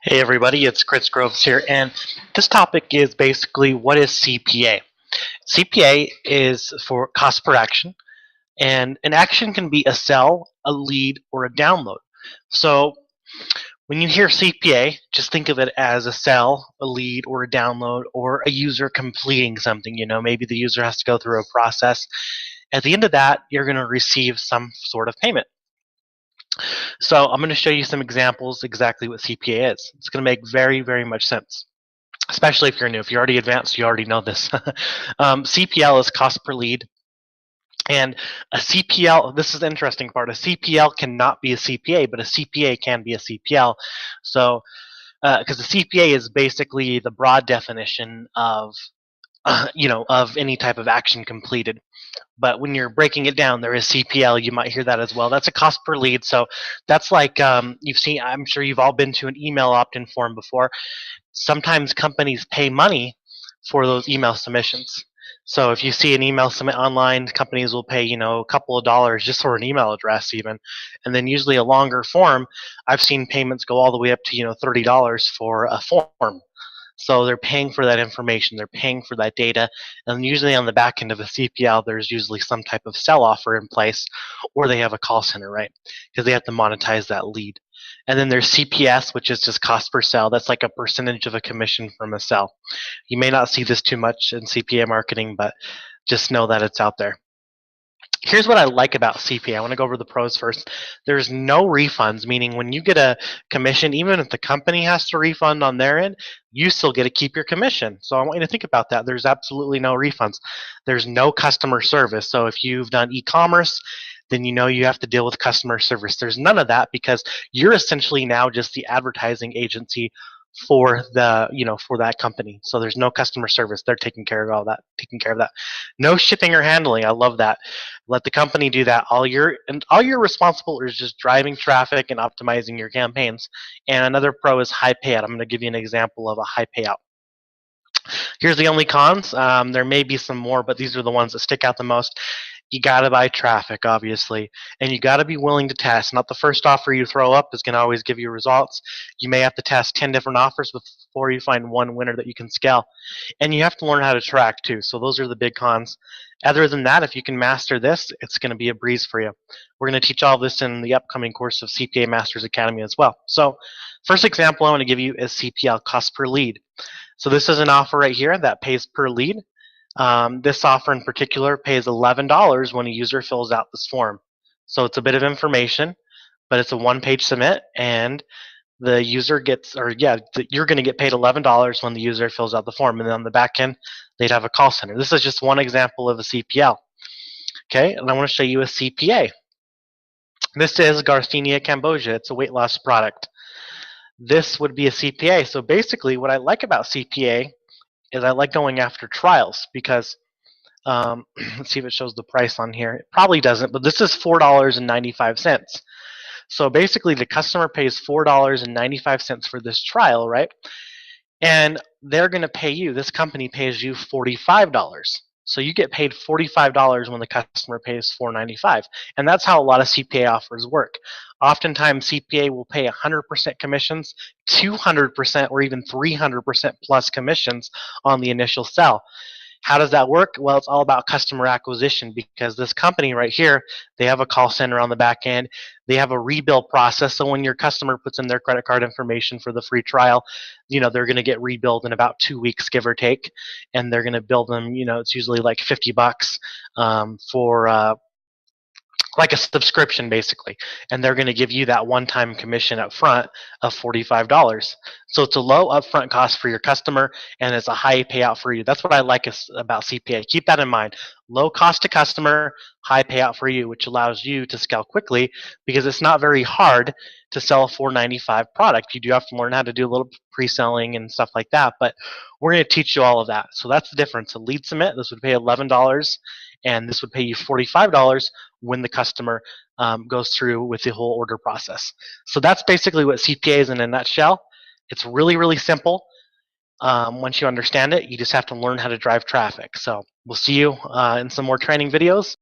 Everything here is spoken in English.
Hey everybody, it's Chris Groves here, and this topic is basically what is CPA? CPA is for cost per action, and an action can be a sell, a lead, or a download. So when you hear CPA, just think of it as a sell, a lead, or a download, or a user completing something. Maybe the user has to go through a process. At the end of that, you're going to receive some sort of payment. So I'm going to show you some examples exactly what CPA is. It's going to make very, very much sense, especially if you're new. If you're already advanced, you already know this. CPL is cost per lead. And a CPL, this is the interesting part, a CPL cannot be a CPA, but a CPA can be a CPL. So, because the CPA is basically the broad definition of, of any type of action completed. But when you're breaking it down, there is CPL. You might hear that as well. That's a cost per lead. So that's like you've seen. I'm sure you've all been to an email opt-in form before. Sometimes companies pay money for those email submissions. So if you see an email submit online, companies will pay, a couple of dollars just for an email address even. And then usually a longer form, I've seen payments go all the way up to, $30 for a form. So they're paying for that information, they're paying for that data, and usually on the back end of a CPL, there's usually some type of sell offer in place, or they have a call center, right? Because they have to monetize that lead. And then there's CPS, which is just cost per sell. That's like a percentage of a commission from a sell. You may not see this too much in CPA marketing, but just know that it's out there. Here's what I like about CPA. I want to go over the pros first. There's no refunds, meaning when you get a commission, even if the company has to refund on their end, you still get to keep your commission. So I want you to think about that. There's absolutely no refunds. There's no customer service. So if you've done e-commerce, then you have to deal with customer service. There's none of that because you're essentially now just the advertising agency for that company. So there's no customer service. They're taking care of taking care of that. No shipping or handling. I love that. Let the company do that. All you're responsible is just driving traffic and optimizing your campaigns. And another pro is high payout. I'm going to give you an example of a high payout. Here's the only cons. There may be some more, but these are the ones that stick out the most. You got to buy traffic, obviously, and you got to be willing to test. Not the first offer you throw up is going to always give you results. You may have to test 10 different offers before you find one winner that you can scale. And you have to learn how to track too. So those are the big cons. Other than that, if you can master this, it's going to be a breeze for you. We're going to teach all this in the upcoming course of CPA Masters Academy as well. So first example I want to give you is CPL, cost per lead. So this is an offer right here that pays per lead. This offer in particular pays $11 when a user fills out this form. So it's a bit of information, but it's a one-page submit, and the user gets, you're going to get paid $11 when the user fills out the form, and then on the back end, they'd have a call center. This is just one example of a CPL. Okay, and I want to show you a CPA. This is Garcinia Cambogia. It's a weight loss product. This would be a CPA. So basically, what I like about CPA is I like going after trials because let's see if it shows the price on here. It probably doesn't, but this is $4.95. So basically, the customer pays $4.95 for this trial, right? And they're going to pay you. This company pays you $45. So you get paid $45 when the customer pays $4.95, and that's how a lot of CPA offers work. Oftentimes, CPA will pay 100% commissions, 200%, or even 300% plus commissions on the initial sell. How does that work? Well, it's all about customer acquisition because this company right here, they have a call center on the back end. They have a rebill process. So when your customer puts in their credit card information for the free trial, they're going to get rebilled in about 2 weeks, give or take. And they're going to bill them, it's usually like $50 for like a subscription basically, and they're going to give you that one-time commission up front of $45. So it's a low upfront cost for your customer, and it's a high payout for you. That's what I like about CPA. Keep that in mind. Low cost to customer, high payout for you, which allows you to scale quickly because it's not very hard to sell a $4.95 product. You do have to learn how to do a little pre-selling and stuff like that, but we're going to teach you all of that. So that's the difference. A lead submit, this would pay $11, and this would pay you $45 when the customer goes through with the whole order process. So that's basically what CPA is in a nutshell. It's really, really simple. Once you understand it, you just have to learn how to drive traffic. So we'll see you in some more training videos.